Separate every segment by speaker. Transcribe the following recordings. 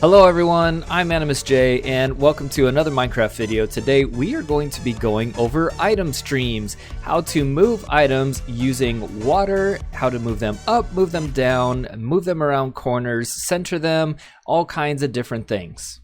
Speaker 1: Hello everyone, I'm AnimusJ and welcome to another Minecraft video. Today we are going to be going over item streams, how to move items using water, how to move them up, move them down, move them around corners, center them, all kinds of different things.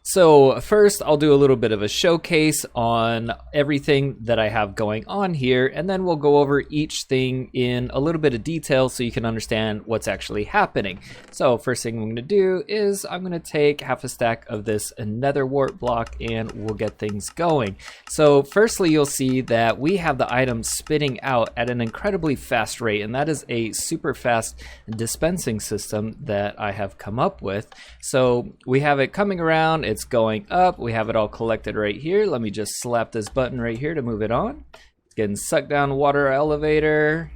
Speaker 1: So first I'll do a little bit of a showcase on everything that I have going on here, and then we'll go over each thing in a little bit of detail so you can understand what's actually happening. So first thing I'm going to do is I'm going to take half a stack of this nether wart block and we'll get things going. So firstly you'll see that we have the item spitting out at an incredibly fast rate, and that is a super fast dispensing system that I have come up with. So we have it coming around, it's going up, we have it all collected right here. Let me just slap this button right here to move it on. It's getting sucked down water elevator.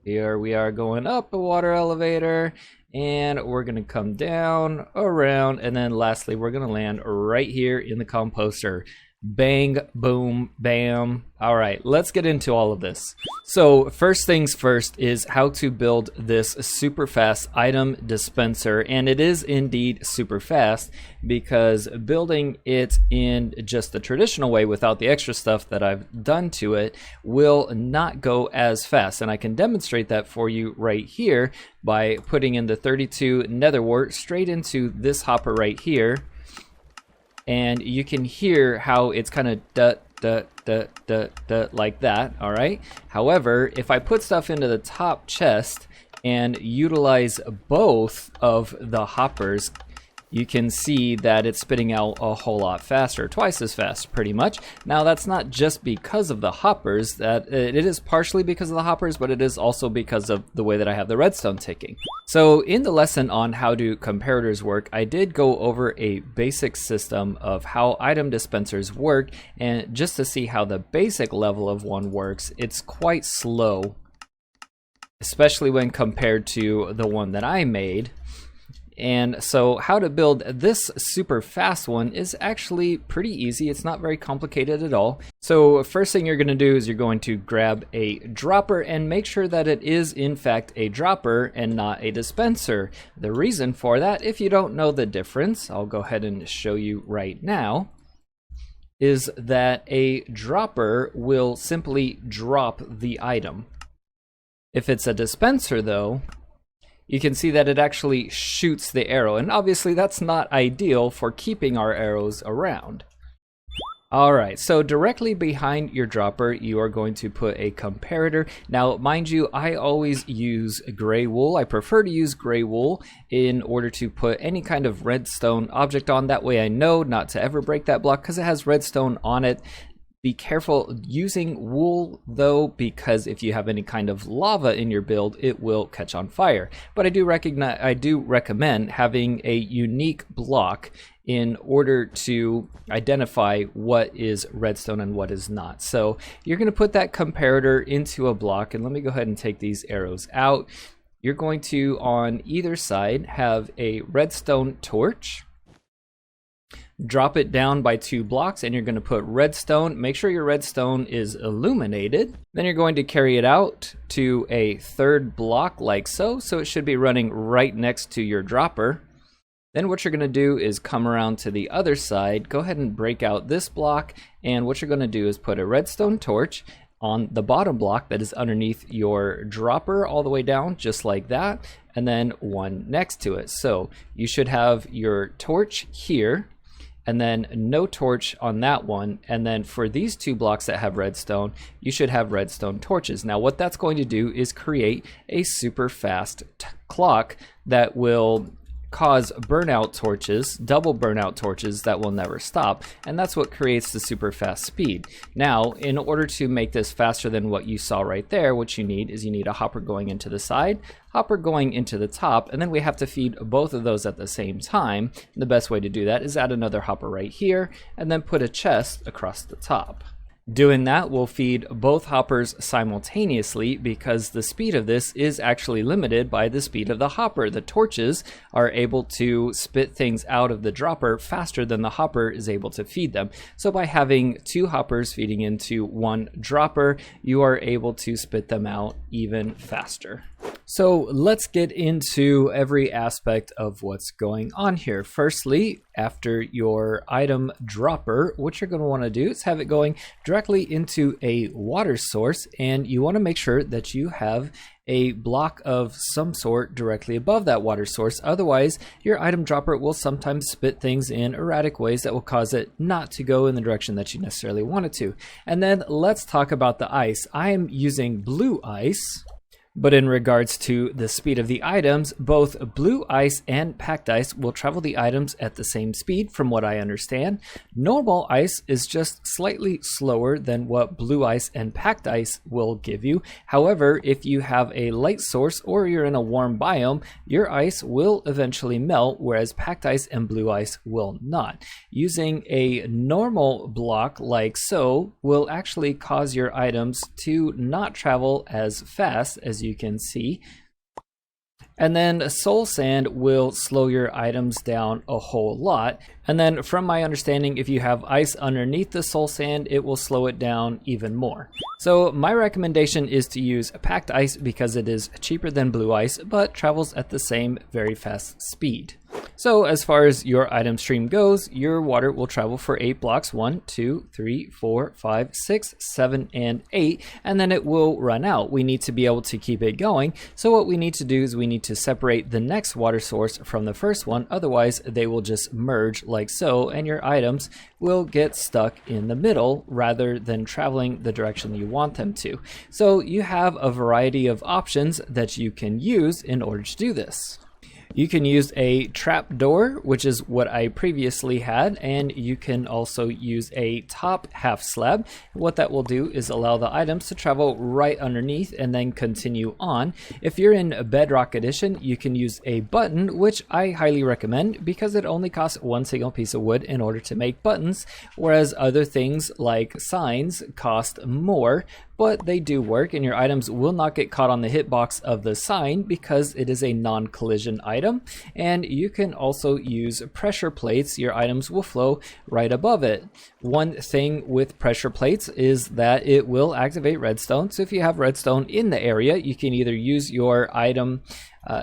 Speaker 1: Here we are going up a water elevator, and we're gonna come down, around, and then lastly we're gonna land right here in the composter. Bang, boom, bam. All right, let's get into all of this. So first things first is how to build this super fast item dispenser, and it is indeed super fast because building it in just the traditional way without the extra stuff that I've done to it will not go as fast, and I can demonstrate that for you right here by putting in the 32 nether wart straight into this hopper right here. And you can hear how it's kind of like that, all right? However, if I put stuff into the top chest and utilize both of the hoppers, you can see that it's spitting out a whole lot faster, twice as fast pretty much. Now that's not just because of the hoppers, that it is partially because of the hoppers, but it is also because of the way that I have the redstone ticking. So in the lesson on how do comparators work, I did go over a basic system of how item dispensers work, and just to see how the basic level of one works, it's quite slow, especially when compared to the one that I made. And so how to build this super fast one is actually pretty easy. It's not very complicated at all. So first thing you're going to do is you're going to grab a dropper and make sure that it is in fact a dropper and not a dispenser. The reason for that, if you don't know the difference, I'll go ahead and show you right now, is that a dropper will simply drop the item. If it's a dispenser though, you can see that it actually shoots the arrow, and obviously that's not ideal for keeping our arrows around. Alright, so directly behind your dropper you are going to put a comparator. Now mind you, I always use gray wool. I prefer to use gray wool in order to put any kind of redstone object on. That way I know not to ever break that block because it has redstone on it. Be careful using wool though, because if you have any kind of lava in your build, it will catch on fire. But I do recommend having a unique block in order to identify what is redstone and what is not. So you're going to put that comparator into a block, and let me go ahead and take these arrows out. You're going to, on either side, have a redstone torch. Drop it down by 2 blocks, and you're going to put redstone. Make sure your redstone is illuminated. Then you're going to carry it out to a 3rd block like so. So it should be running right next to your dropper. Then what you're going to do is come around to the other side. Go ahead and break out this block. And what you're going to do is put a redstone torch on the bottom block that is underneath your dropper all the way down, just like that. And then one next to it. So you should have your torch here, and then no torch on that one, and then for these 2 blocks that have redstone, you should have redstone torches. Now what that's going to do is create a super fast clock that will cause burnout torches, double burnout torches that will never stop, and that's what creates the super fast speed. Now in order to make this faster than what you saw right there, what you need is you need a hopper going into the side, hopper going into the top, and then we have to feed both of those at the same time. The best way to do that is add another hopper right here and then put a chest across the top. Doing that will feed both hoppers simultaneously because the speed of this is actually limited by the speed of the hopper. The torches are able to spit things out of the dropper faster than the hopper is able to feed them. So by having 2 hoppers feeding into 1 dropper, you are able to spit them out even faster. So let's get into every aspect of what's going on here. Firstly, after your item dropper, what you're going to want to do is have it going directly into a water source, and you want to make sure that you have a block of some sort directly above that water source. Otherwise, your item dropper will sometimes spit things in erratic ways that will cause it not to go in the direction that you necessarily want it to. And then let's talk about the ice. I am using blue ice. But in regards to the speed of the items, both blue ice and packed ice will travel the items at the same speed from what I understand. Normal ice is just slightly slower than what blue ice and packed ice will give you. However, if you have a light source or you're in a warm biome, your ice will eventually melt, whereas packed ice and blue ice will not. Using a normal block like so will actually cause your items to not travel as fast as you can see. And then soul sand will slow your items down a whole lot. And then from my understanding, if you have ice underneath the soul sand, it will slow it down even more. So my recommendation is to use packed ice because it is cheaper than blue ice, but travels at the same very fast speed. So as far as your item stream goes, your water will travel for 8 blocks, 1, 2, 3, 4, 5, 6, 7, and 8, and then it will run out. We need to be able to keep it going. So what we need to do is we need to separate the next water source from the first one. Otherwise, they will just merge like so, and your items will get stuck in the middle rather than traveling the direction you want them to. So you have a variety of options that you can use in order to do this. You can use a trap door, which is what I previously had, and you can also use a top half slab. What that will do is allow the items to travel right underneath and then continue on. If you're in Bedrock Edition, you can use a button, which I highly recommend because it only costs 1 single piece of wood in order to make buttons, whereas other things like signs cost more. But they do work, and your items will not get caught on the hitbox of the sign because it is a non-collision item. And you can also use pressure plates. Your items will flow right above it. One thing with pressure plates is that it will activate redstone. So if you have redstone in the area, you can either use your item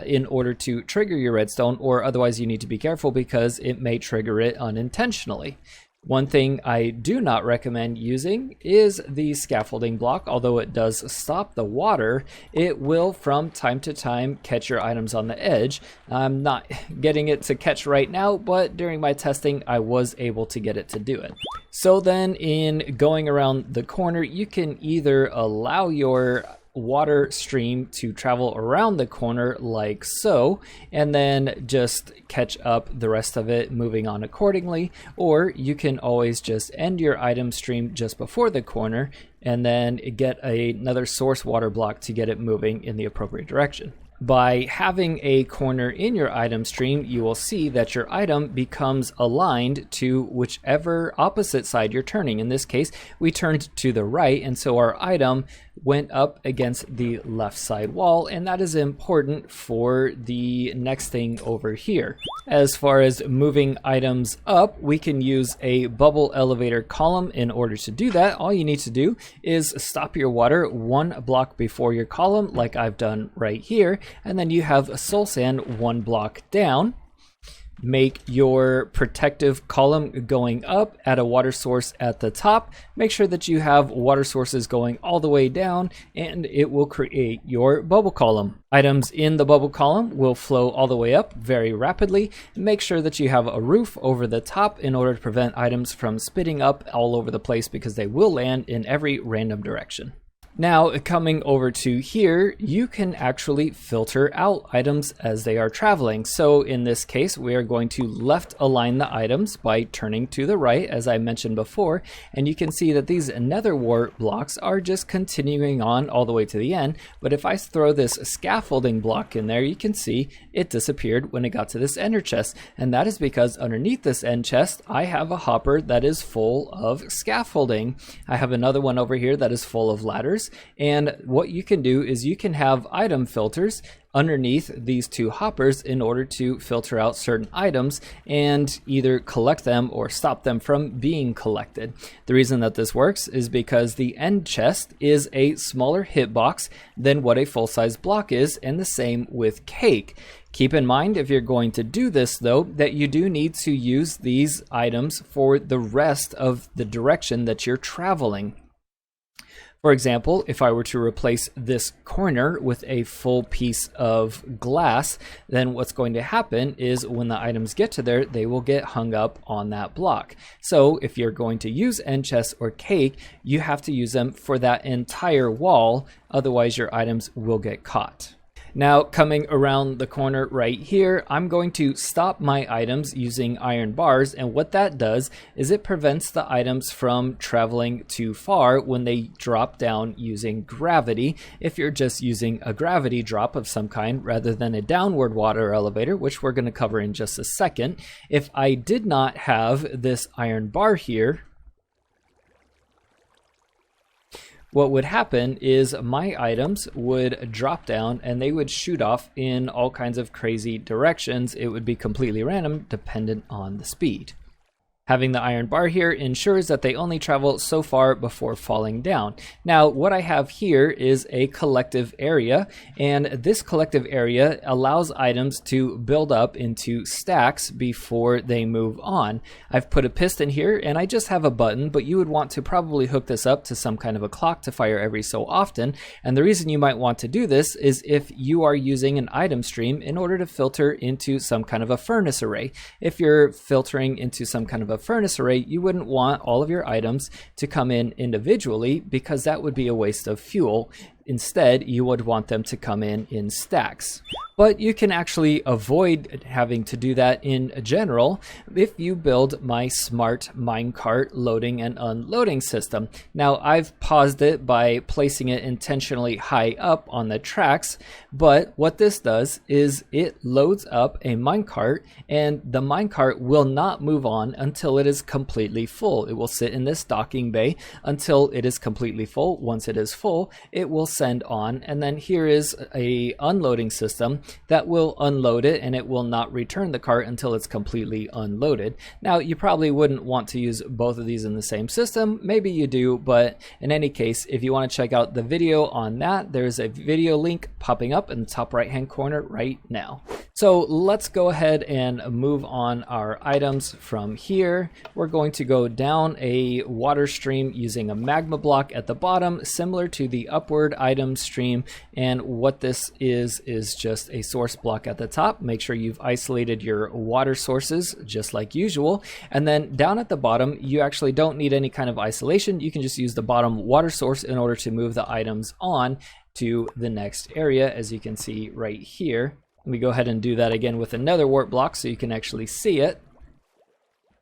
Speaker 1: in order to trigger your redstone, or otherwise you need to be careful because it may trigger it unintentionally. One thing I do not recommend using is the scaffolding block. Although it does stop the water, it will from time to time catch your items on the edge. I'm not getting it to catch right now, but during my testing I was able to get it to do it. So then in going around the corner, you can either allow your water stream to travel around the corner like so, and then just catch up the rest of it moving on accordingly, or you can always just end your item stream just before the corner and then get another source water block to get it moving in the appropriate direction. By having a corner in your item stream, you will see that your item becomes aligned to whichever opposite side you're turning. In this case, we turned to the right, and so our item went up against the left side wall, and that is important for the next thing over here. As far as moving items up, we can use a bubble elevator column in order to do that. All you need to do is stop your water 1 block before your column, like I've done right here, and then you have soul sand 1 block down. Make your protective column going up, add a water source at the top. Make sure that you have water sources going all the way down, and it will create your bubble column. Items in the bubble column will flow all the way up very rapidly. Make sure that you have a roof over the top in order to prevent items from spitting up all over the place because they will land in every random direction. Now, coming over to here, you can actually filter out items as they are traveling. So in this case, we are going to left align the items by turning to the right, as I mentioned before. And you can see that these nether wart blocks are just continuing on all the way to the end. But if I throw this scaffolding block in there, you can see it disappeared when it got to this ender chest. And that is because underneath this end chest, I have a hopper that is full of scaffolding. I have another one over here that is full of ladders. hoppers, and what you can do is you can have item filters underneath these two hoppers in order to filter out certain items and either collect them or stop them from being collected. The reason that this works is because the end chest is a smaller hitbox than what a full-size block is, and the same with cake. Keep in mind, if you're going to do this though, that you do need to use these items for the rest of the direction that you're traveling. For example, if I were to replace this corner with a full piece of glass, then what's going to happen is when the items get to there, they will get hung up on that block. So if you're going to use end chest or cake, you have to use them for that entire wall, otherwise your items will get caught. Now, coming around the corner right here, I'm going to stop my items using iron bars, and what that does is it prevents the items from traveling too far when they drop down using gravity, if you're just using a gravity drop of some kind rather than a downward water elevator, which we're going to cover in just a second. If I did not have this iron bar here, what would happen is my items would drop down and they would shoot off in all kinds of crazy directions. It would be completely random, dependent on the speed. Having the iron bar here ensures that they only travel so far before falling down. Now, what I have here is a collective area, and this collective area allows items to build up into stacks before they move on. I've put a piston here, and I just have a button, but you would want to probably hook this up to some kind of a clock to fire every so often. And the reason you might want to do this is if you are using an item stream in order to filter into some kind of a furnace array. If you're filtering into some kind of a furnace array, you wouldn't want all of your items to come in individually because that would be a waste of fuel. Instead, you would want them to come in stacks. But you can actually avoid having to do that in general if you build my smart minecart loading and unloading system. Now, I've paused it by placing it intentionally high up on the tracks, but what this does is it loads up a minecart, and the minecart will not move on until it is completely full. It will sit in this docking bay until it is completely full. Once it is full, it will send on, and then here is a unloading system that will unload it, and it will not return the cart until it's completely unloaded. Now, you probably wouldn't want to use both of these in the same system. Maybe you do, but in any case, if you want to check out the video on that, there's a video link popping up in the top right hand corner right now. So let's go ahead and move on our items from here. We're going to go down a water stream using a magma block at the bottom, similar to the upward item stream, and what this is just a source block at the top. Make sure you've isolated your water sources just like usual, and then down at the bottom you actually don't need any kind of isolation. You can just use the bottom water source in order to move the items on to the next area, as you can see right here. Let me go ahead and do that again with another warp block so you can actually see it.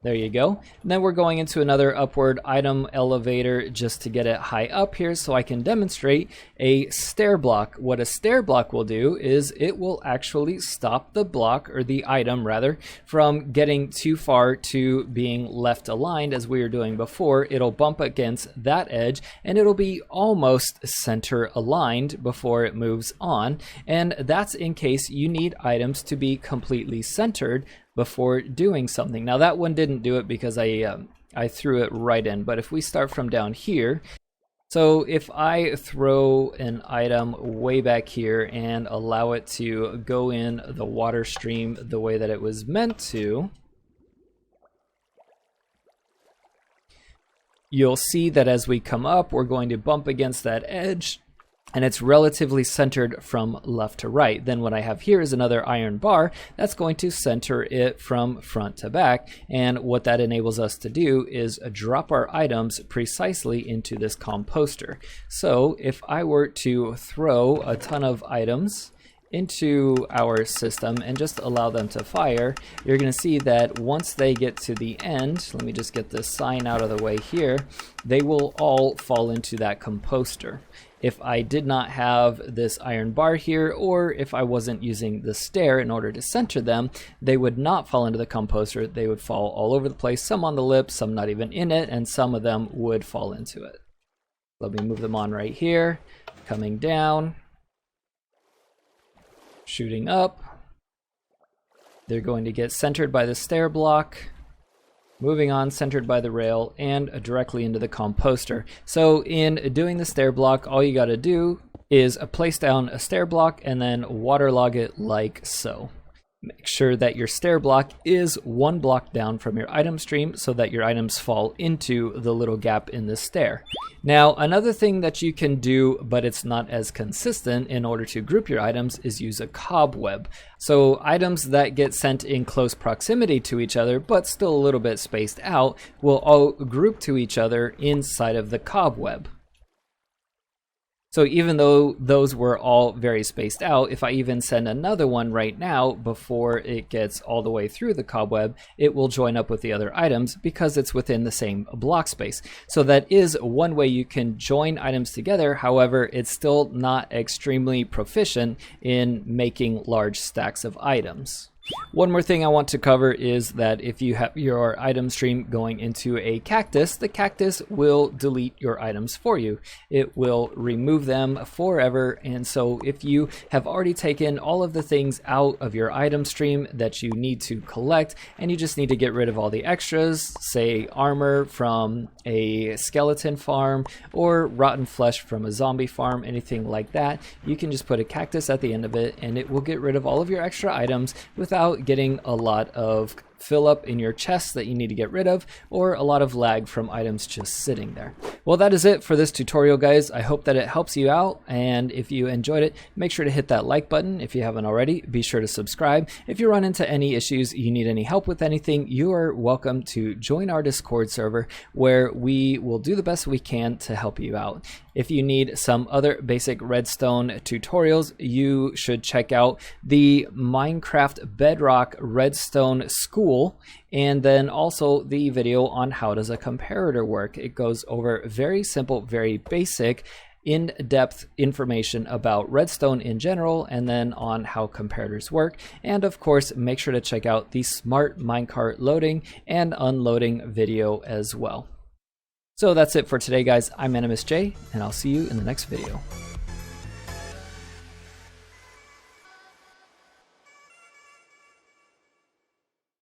Speaker 1: There you go. And then we're going into another upward item elevator just to get it high up here so I can demonstrate a stair block. What a stair block will do is it will actually stop the block, or the item rather, from getting too far to being left aligned as we were doing before. It'll bump against that edge and it'll be almost center aligned before it moves on. And that's in case you need items to be completely centered before doing something. Now that one didn't do it because I threw it right in, but if we start from down here, so if I throw an item way back here and allow it to go in the water stream the way that it was meant to, you'll see that as we come up, we're going to bump against that edge, and it's relatively centered from left to right. Then what I have here is another iron bar that's going to center it from front to back, and what that enables us to do is drop our items precisely into this composter. So if I were to throw a ton of items into our system and just allow them to fire, you're going to see that once they get to the end, let me just get this sign out of the way here, they will all fall into that composter. If I did not have this iron bar here, or if I wasn't using the stair in order to center them, they would not fall into the composter. They would fall all over the place, some on the lip, some not even in it, and some of them would fall into it. Let me move them on right here. Coming down. Shooting up. They're going to get centered by the stair block. Moving on, centered by the rail, and directly into the composter. So in doing the stair block, all you got to do is place down a stair block and then waterlog it like so. Make sure that your stair block is 1 block down from your item stream so that your items fall into the little gap in the stair. Now, another thing that you can do, but it's not as consistent in order to group your items, is use a cobweb. So items that get sent in close proximity to each other, but still a little bit spaced out, will all group to each other inside of the cobweb. So even though those were all very spaced out, if I even send another one right now before it gets all the way through the cobweb, it will join up with the other items because it's within the same block space. So that is one way you can join items together. However, it's still not extremely proficient in making large stacks of items. One more thing I want to cover is that if you have your item stream going into a cactus, the cactus will delete your items for you. It will remove them forever, and so if you have already taken all of the things out of your item stream that you need to collect, and you just need to get rid of all the extras, say armor from a skeleton farm or rotten flesh from a zombie farm, anything like that, you can just put a cactus at the end of it and it will get rid of all of your extra items without getting a lot of fill up in your chest that you need to get rid of, or a lot of lag from items just sitting there. Well, that is it for this tutorial, guys. I hope that it helps you out, and if you enjoyed it, make sure to hit that like button. If you haven't already, be sure to subscribe. If you run into any issues, you need any help with anything, you are welcome to join our Discord server, where we will do the best we can to help you out. If you need some other basic redstone tutorials, you should check out the Minecraft Bedrock Redstone School, and then also the video on how does a comparator work. It goes over very simple, very basic, in-depth information about redstone in general, and then on how comparators work. And of course, make sure to check out the smart minecart loading and unloading video as well. So that's it for today, guys. I'm AnimusJ, and I'll see you in the next video.